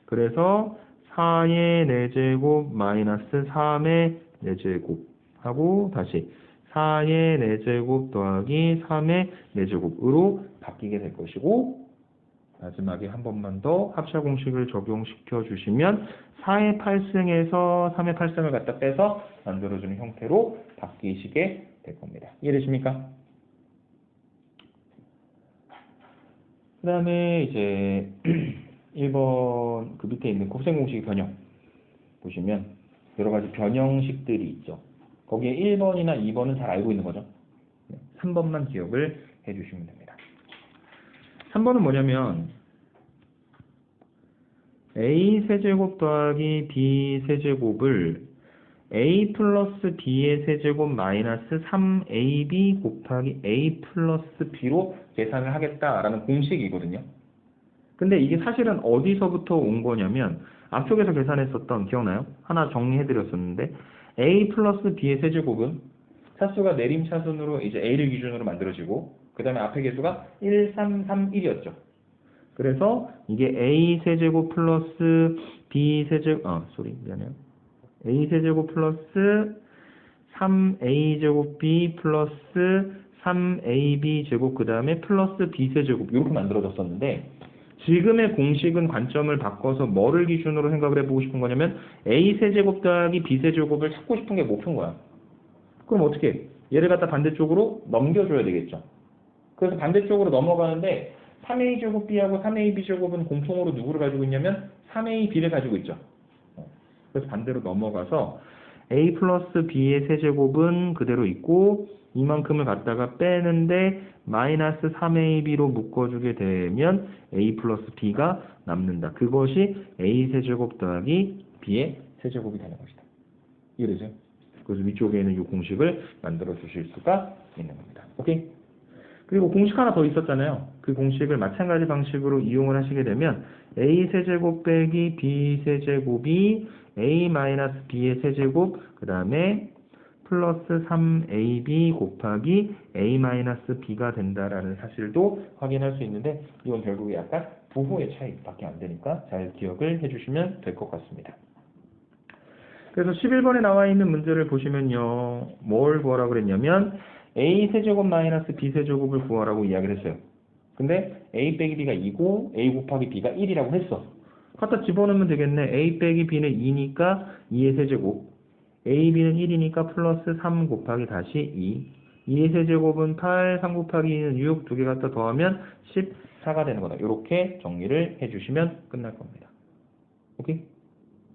그래서 4의 4제곱 마이너스 3의 4제곱 하고 다시 4의 4제곱 더하기 3의 4제곱으로 바뀌게 될 것이고, 마지막에 한 번만 더 합차 공식을 적용시켜 주시면 4의 8승에서 3의 8승을 갖다 빼서 만들어주는 형태로 바뀌시게 될 겁니다. 이해되십니까? 그 다음에 이제 1번 그 밑에 있는 곱셈 공식의 변형 보시면 여러 가지 변형식들이 있죠. 거기에 1번이나 2번은 잘 알고 있는 거죠. 3번만 기억을 해주시면 됩니다. 3번은 뭐냐면 a 세제곱 더하기 b 세제곱을 a 플러스 b의 세제곱 마이너스 3ab 곱하기 a 플러스 b로 계산을 하겠다라는 공식이거든요. 근데 이게 사실은 어디서부터 온 거냐면 앞쪽에서 계산했었던, 기억나요? 하나 정리해드렸었는데 a 플러스 b의 세제곱은 차수가 내림차순으로 이제 a를 기준으로 만들어지고 그 다음에 앞에 개수가 1, 3, 3, 1이었죠. 그래서 이게 a 세제곱 플러스 b 세제곱, 미안해요. a 세제곱 플러스 3a 제곱 b 플러스 3ab 제곱 그 다음에 플러스 b 세제곱 이렇게 만들어졌었는데, 지금의 공식은 관점을 바꿔서 뭐를 기준으로 생각을 해보고 싶은 거냐면 a 세제곱 더하기 b 세제곱을 찾고 싶은 게 목표인 거야. 그럼 어떻게 해? 얘를 갖다 반대쪽으로 넘겨줘야 되겠죠. 그래서 반대쪽으로 넘어가는데 3a 제곱 b하고 3ab 제곱은 공통으로 누구를 가지고 있냐면 3ab를 가지고 있죠. 그래서 반대로 넘어가서 a 플러스 b의 세제곱은 그대로 있고 이만큼을 갖다가 빼는데 마이너스 3ab로 묶어주게 되면 a 플러스 b가 남는다. 그것이 a 세제곱 더하기 b의 세제곱이 되는 것이다. 이해되죠? 그래서 위쪽에 있는 이 공식을 만들어 주실 수가 있는 겁니다. 오케이? 그리고 공식 하나 더 있었잖아요. 그 공식을 마찬가지 방식으로 이용을 하시게 되면 a 세제곱 빼기 b 세제곱이 a 마이너스 b의 세제곱 그 다음에 플러스 3ab 곱하기 a 마이너스 b가 된다라는 사실도 확인할 수 있는데, 이건 결국에 약간 부호의 차이밖에 안 되니까 잘 기억을 해주시면 될 것 같습니다. 그래서 11번에 나와 있는 문제를 보시면요, 뭘 구하라고 그랬냐면 a 세제곱 마이너스 b 세제곱을 구하라고 이야기를 했어요. 근데 a 빼기 b가 2고 a 곱하기 b가 1이라고 했어. 갖다 집어넣으면 되겠네. a 빼기 b는 2니까 2의 세제곱, ab는 1이니까 플러스 3 곱하기 다시 2, 2의 세제곱은 8, 3 곱하기 2는 6, 두 개 갖다 더하면 14가 되는 거다. 이렇게 정리를 해주시면 끝날 겁니다. 오케이?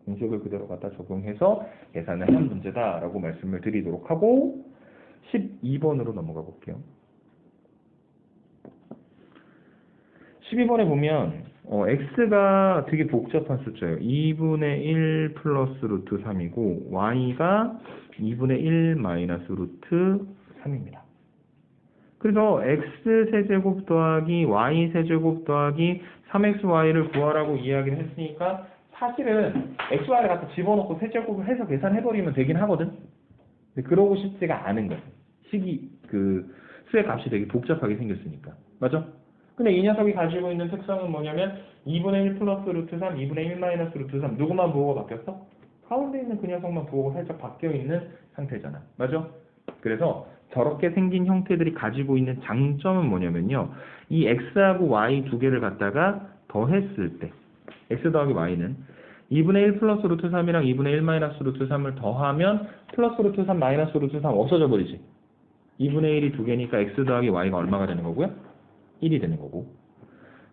공식을 그대로 갖다 적용해서 계산을 한 문제다라고 말씀을 드리도록 하고 12번으로 넘어가 볼게요. 12번에 보면 x가 되게 복잡한 숫자예요. 2분의 1 플러스 루트 3이고 y가 2분의 1 마이너스 루트 3입니다. 그래서 x 세제곱 더하기 y 세제곱 더하기 3xy를 구하라고 이야기를 했으니까 사실은 xy를 갖다 집어넣고 세제곱을 해서 계산해버리면 되긴 하거든. 근데 그러고 싶지가 않은 거예요. 수의 값이 되게 복잡하게 생겼으니까. 맞죠? 근데 이 녀석이 가지고 있는 특성은 뭐냐면 2분의 1 플러스 루트 3, 2분의 1 마이너스 루트 3. 누구만 부호가 바뀌었어? 가운데 있는 그 녀석만 부호가 살짝 바뀌어 있는 상태잖아. 맞죠? 그래서 저렇게 생긴 형태들이 가지고 있는 장점은 뭐냐면요, 이 x하고 y 두 개를 갖다가 더했을 때 x 더하기 y는 2분의 1 플러스 루트 3이랑 2분의 1 마이너스 루트 3을 더하면 플러스 루트 3 마이너스 루트 3 없어져 버리지. 2분의 1이 두 개니까 x 더하기 y가 얼마가 되는 거고요? 1이 되는 거고.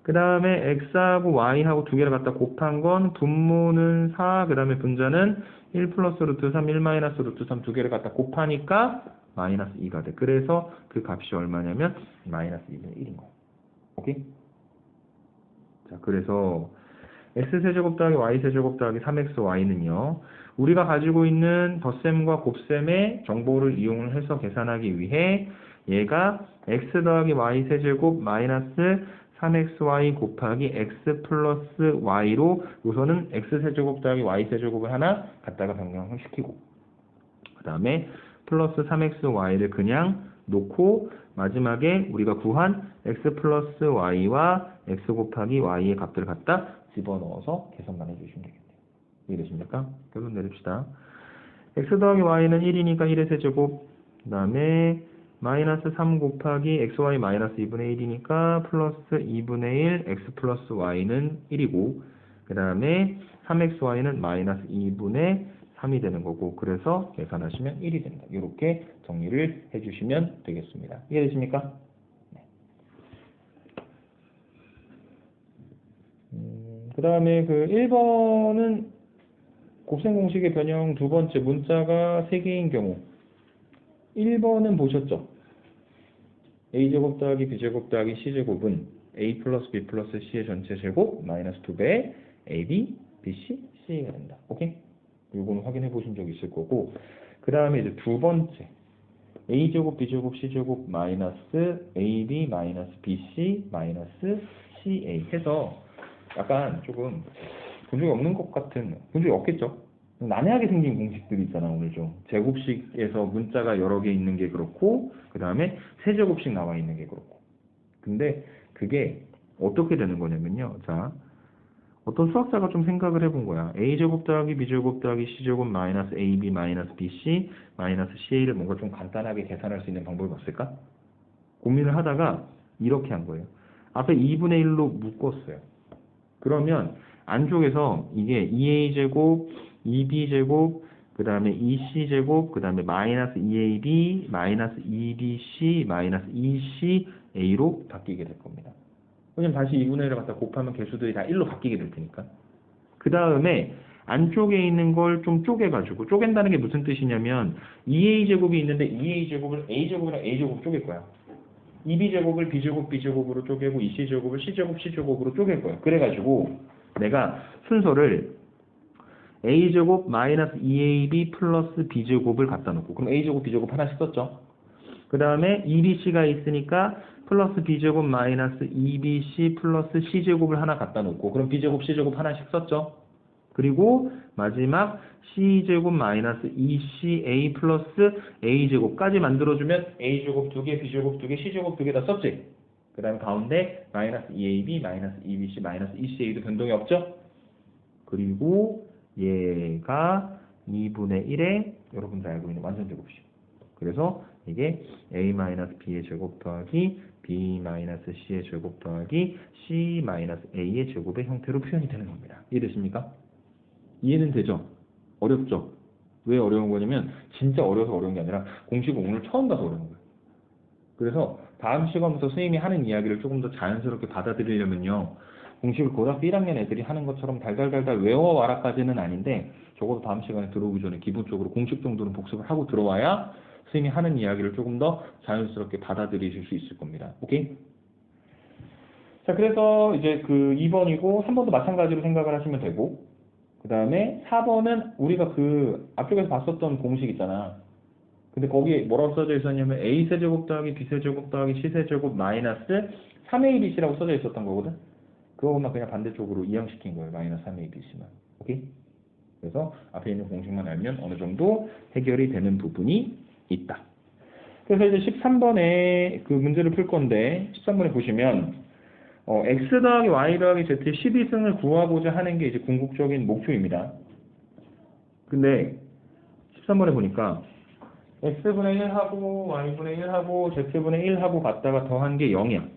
그 다음에 x하고 y하고 두 개를 갖다 곱한 건 분모는 4, 그 다음에 분자는 1 플러스 루트 3, 1 마이너스 루트 3 두 개를 갖다 곱하니까 마이너스 2가 돼. 그래서 그 값이 얼마냐면 마이너스 2분의 1인 거예요. 오케이? 자, 그래서 x세제곱 더하기 y세제곱 더하기 3xy는요. 우리가 가지고 있는 덧셈과 곱셈의 정보를 이용을 해서 계산하기 위해 얘가 x 더하기 y세제곱 마이너스 3xy 곱하기 x 플러스 y로 우선은 x세제곱 더하기 y세제곱을 하나 갖다가 변경을 시키고 그 다음에 플러스 3xy를 그냥 놓고 마지막에 우리가 구한 x 플러스 y와 x 곱하기 y의 값들을 갖다 집어넣어서 계산만 해주시면 되겠네요. 이해되십니까? 결론 내립시다. x 더하기 y는 1이니까 1의 세제곱, 그 다음에 마이너스 3 곱하기 xy 마이너스 2분의 1이니까 플러스 2분의 1 x 플러스 y는 1이고 그 다음에 3xy는 마이너스 2분의 3이 되는 거고 그래서 계산하시면 1이 된다. 이렇게 정리를 해주시면 되겠습니다. 이해되십니까? 네. 그 다음에 그 1번은 곱셈 공식의 변형 두 번째 문자가 3개인 경우 1번은 보셨죠? a제곱 더하기 b제곱 더하기 c제곱은 a 플러스 b 플러스 c의 전체 제곱 마이너스 2배 ab, bc, ca가 된다. 오케이? 이거는 확인해 보신 적 있을 거고 그 다음에 이제 두 번째 a제곱 b제곱 c제곱 마이너스 ab 마이너스 bc 마이너스 ca 해서 약간 조금 본 적이 없는 것 같은 본 적이 없겠죠? 난해하게 생긴 공식들이 있잖아. 오늘 좀 제곱식에서 문자가 여러 개 있는 게 그렇고 그 다음에 세제곱씩 나와 있는 게 그렇고 근데 그게 어떻게 되는 거냐면요. 자, 어떤 수학자가 좀 생각을 해본 거야. a제곱 더하기 b제곱 더하기 c제곱 마이너스 ab 마이너스 bc 마이너스 ca를 뭔가 좀 간단하게 계산할 수 있는 방법이 없을까? 고민을 하다가 이렇게 한 거예요. 앞에 2분의 1로 묶었어요. 그러면 안쪽에서 이게 2a제곱 2b제곱 그 다음에 2c제곱 그 다음에 마이너스 2ab 마이너스 2bc 마이너스 2ca로 바뀌게 될 겁니다. 왜냐면 다시 2분의 1을 갖다 곱하면 개수들이 다 1로 바뀌게 될 테니까. 그 다음에 안쪽에 있는 걸 좀 쪼개가지고 쪼갠다는 게 무슨 뜻이냐면 2a제곱이 있는데 2a제곱을 a제곱이랑 a제곱 쪼갤 거야. 2b제곱을 b제곱 b제곱으로 쪼개고 2c제곱을 c제곱 c제곱으로 쪼갤 거야. 그래가지고 내가 순서를 a제곱 마이너스 2ab 플러스 b제곱을 갖다 놓고 그럼 a제곱 b제곱 하나씩 썼죠. 그 다음에 2bc가 있으니까 플러스 b제곱 마이너스 2bc 플러스 c제곱을 하나 갖다 놓고 그럼 b제곱 c제곱 하나씩 썼죠. 그리고 마지막 c제곱 마이너스 2ca 플러스 a제곱까지 만들어주면 a제곱 2개, b제곱 2개, c제곱 2개 다 썼지. 그 다음에 가운데 마이너스 2ab, 마이너스 2bc, 마이너스 2ca도 변동이 없죠. 그리고 얘가 2분의 1의 여러분들 알고 있는 완전제곱식. 그래서 이게 a-b의 제곱 더하기 b-c의 제곱 더하기 c-a의 제곱의 형태로 표현이 되는 겁니다. 이해되십니까? 이해는 되죠? 어렵죠? 왜 어려운 거냐면 진짜 어려서 어려운 게 아니라 공식을 오늘 처음 봐서 어려운 거예요. 그래서 다음 시간부터 선생님이 하는 이야기를 조금 더 자연스럽게 받아들이려면요. 공식을 고등학교 1학년 애들이 하는 것처럼 달달달달 외워와라까지는 아닌데 적어도 다음 시간에 들어오기 전에 기본적으로 공식 정도는 복습을 하고 들어와야 선생님이 하는 이야기를 조금 더 자연스럽게 받아들이실 수 있을 겁니다. 오케이? 자, 그래서 이제 그 2번이고 3번도 마찬가지로 생각을 하시면 되고 그 다음에 4번은 우리가 그 앞쪽에서 봤었던 공식 있잖아. 근데 거기에 뭐라고 써져 있었냐면 a세제곱 더하기 b세제곱 더하기 c세제곱 마이너스 3abc라고 써져 있었던 거거든. 그거만 그냥 반대쪽으로 이항시킨 거예요. 마이너스 3abc만. 오케이? 그래서 앞에 있는 공식만 알면 어느 정도 해결이 되는 부분이 있다. 그래서 이제 13번에 그 문제를 풀 건데 13번에 보시면 x 더하기 y 더하기 z의 12승을 구하고자 하는 게 이제 궁극적인 목표입니다. 근데 13번에 보니까 x분의 1하고 y분의 1하고 z분의 1하고 갖다가 더한 게 0이야.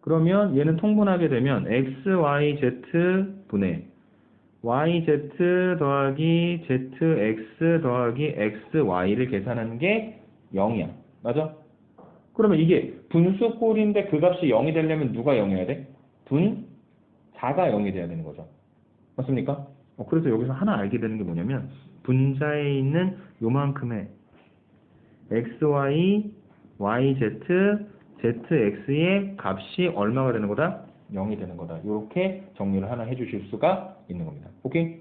그러면 얘는 통분하게 되면 x, y, z 분의 yz 더하기 zx 더하기 xy를 계산하는 게 0이야. 맞아? 그러면 이게 분수꼴인데 그 값이 0이 되려면 누가 0이어야 돼? 분 4가 0이 돼야 되는 거죠. 맞습니까? 그래서 여기서 하나 알게 되는 게 뭐냐면 분자에 있는 요만큼의 xy, yz, zx의 값이 얼마가 되는 거다? 0이 되는 거다. 이렇게 정리를 하나 해주실 수가 있는 겁니다. 오케이?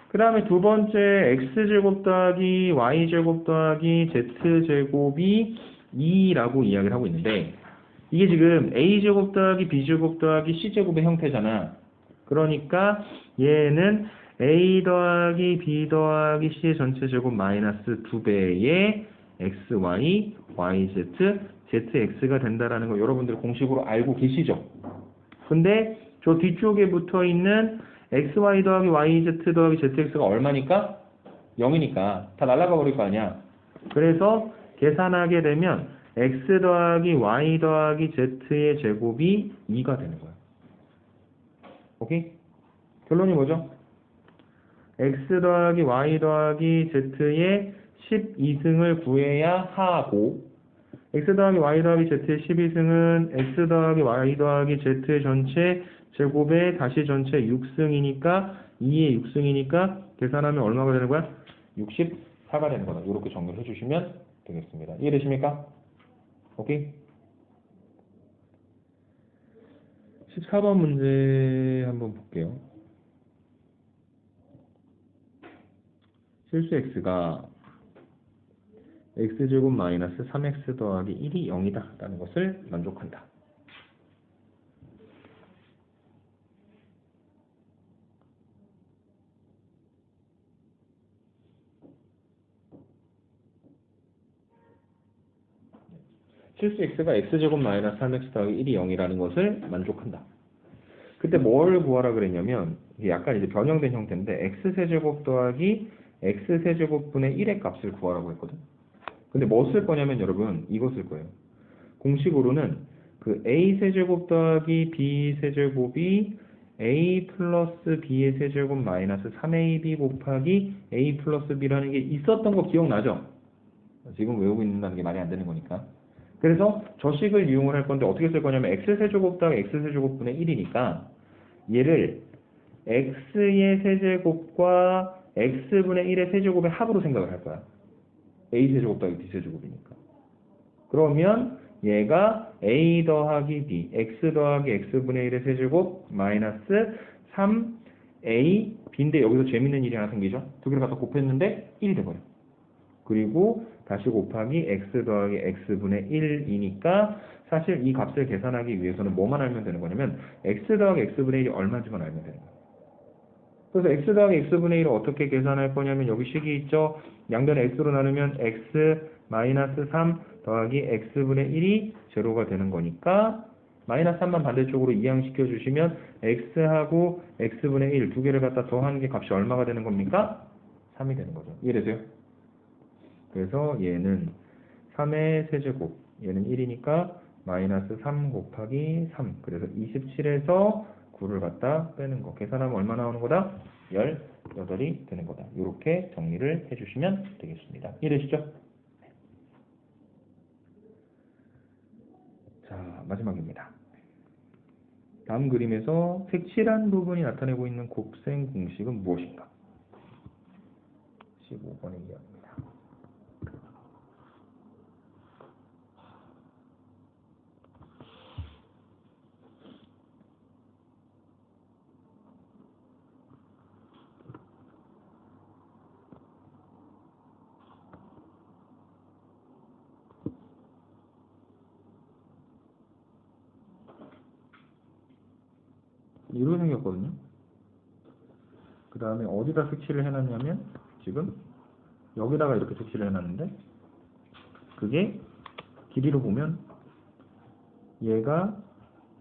그 다음에 두 번째 x제곱 더하기 y제곱 더하기 z제곱이 2라고 이야기를 하고 있는데 이게 지금 a제곱 더하기 b제곱 더하기 c제곱의 형태잖아. 그러니까 얘는 a 더하기 b 더하기 c의 전체 제곱 마이너스 2배의 xy, yz, zx가 된다라는 거 여러분들 공식으로 알고 계시죠? 근데 저 뒤쪽에 붙어 있는 xy 더하기 yz 더하기 zx가 얼마니까? 0이니까 다 날아가 버릴 거 아니야. 그래서 계산하게 되면 x 더하기 y 더하기 z의 제곱이 2가 되는 거야. 오케이? 결론이 뭐죠? x 더하기 y 더하기 z의 12승을 구해야 하고 x 더하기 y 더하기 z의 12승은 x 더하기 y 더하기 z의 전체 제곱에 다시 전체 6승이니까 2의 6승이니까 계산하면 얼마가 되는 거야? 64가 되는 거다. 이렇게 정리를 해주시면 되겠습니다. 이해되십니까? 오케이? 14번 문제 한번 볼게요. 실수 x가 x제곱 마이너스 3x 더하기 1이 0이다 라는 것을 만족한다. 실수 x가 x제곱 마이너스 3x 더하기 1이 0이라는 것을 만족한다. 그때 뭘 구하라 그랬냐면 이게 약간 이제 변형된 형태인데 x세제곱 더하기 x세제곱분의 1의 값을 구하라고 했거든. 근데 뭐 쓸 거냐면 여러분 이거 쓸 거예요. 공식으로는 그 a세제곱 더하기 b세제곱이 a 플러스 b의 세제곱 마이너스 3ab 곱하기 a 플러스 b라는 게 있었던 거 기억나죠? 지금 외우고 있는다는 게 말이 안 되는 거니까. 그래서 저 식을 이용을 할 건데 어떻게 쓸 거냐면 x세제곱 더하기 x세제곱분의 1이니까 얘를 x의 세제곱과 x분의 1의 세제곱의 합으로 생각을 할 거야. a세제곱 더하기 b세제곱이니까. 그러면 얘가 a 더하기 b, x 더하기 x분의 1의 세제곱 마이너스 3a b인데 여기서 재밌는 일이 하나 생기죠. 두 개를 갖다 곱했는데 1이 돼버려. 그리고 다시 곱하기 x 더하기 x분의 1이니까 사실 이 값을 계산하기 위해서는 뭐만 알면 되는 거냐면 x 더하기 x분의 1이 얼마인지만 알면 되는 거예요. 그래서 x 더하기 x분의 1을 어떻게 계산할 거냐면 여기 식이 있죠. 양변을 x로 나누면 x 마이너스 3 더하기 x분의 1이 제로가 되는 거니까 마이너스 3만 반대쪽으로 이항시켜 주시면 x하고 x분의 1 두 개를 갖다 더하는 게 값이 얼마가 되는 겁니까? 3이 되는 거죠. 이해되세요? 그래서 얘는 3의 세제곱, 얘는 1이니까 마이너스 3 곱하기 3. 그래서 27에서 9를 갖다 빼는 거. 계산하면 얼마 나오는 거다? 18이 되는 거다. 이렇게 정리를 해주시면 되겠습니다. 이해되시죠? 자, 마지막입니다. 다음 그림에서 색칠한 부분이 나타내고 있는 곱셈 공식은 무엇인가? 15번의 이야기입니다. 이렇게 생겼거든요. 그 다음에 어디다 색칠을 해놨냐면 지금 여기다가 이렇게 색칠을 해놨는데 그게 길이로 보면 얘가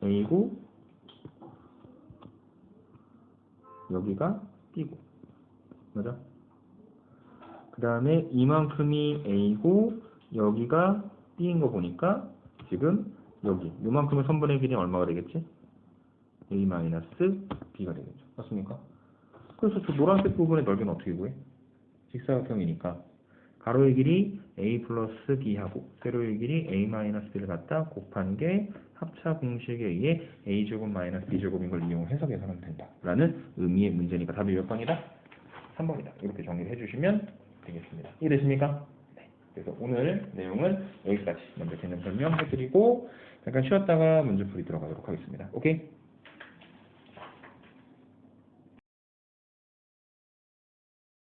A고 여기가 B고 맞아? 그 다음에 이만큼이 A고 여기가 B인 거 보니까 지금 여기 이만큼의 선분의 길이 얼마가 되겠지? A-B가 되겠죠. 맞습니까? 그래서 저 노란색 부분의 넓이는 어떻게 구해? 직사각형이니까 가로의 길이 A 플러스 B하고 세로의 길이 A-B를 갖다 곱한 게 합차 공식에 의해 A제곱 마이너스 B제곱인 걸 이용해서 계산하면 된다 라는 의미의 문제니까 답이 몇 번이다? 3번이다. 이렇게 정리를 해주시면 되겠습니다. 이해되십니까? 네. 그래서 오늘 내용은 여기까지 먼저 개념 설명해드리고 잠깐 쉬었다가 문제 풀이 들어가도록 하겠습니다. 오케이?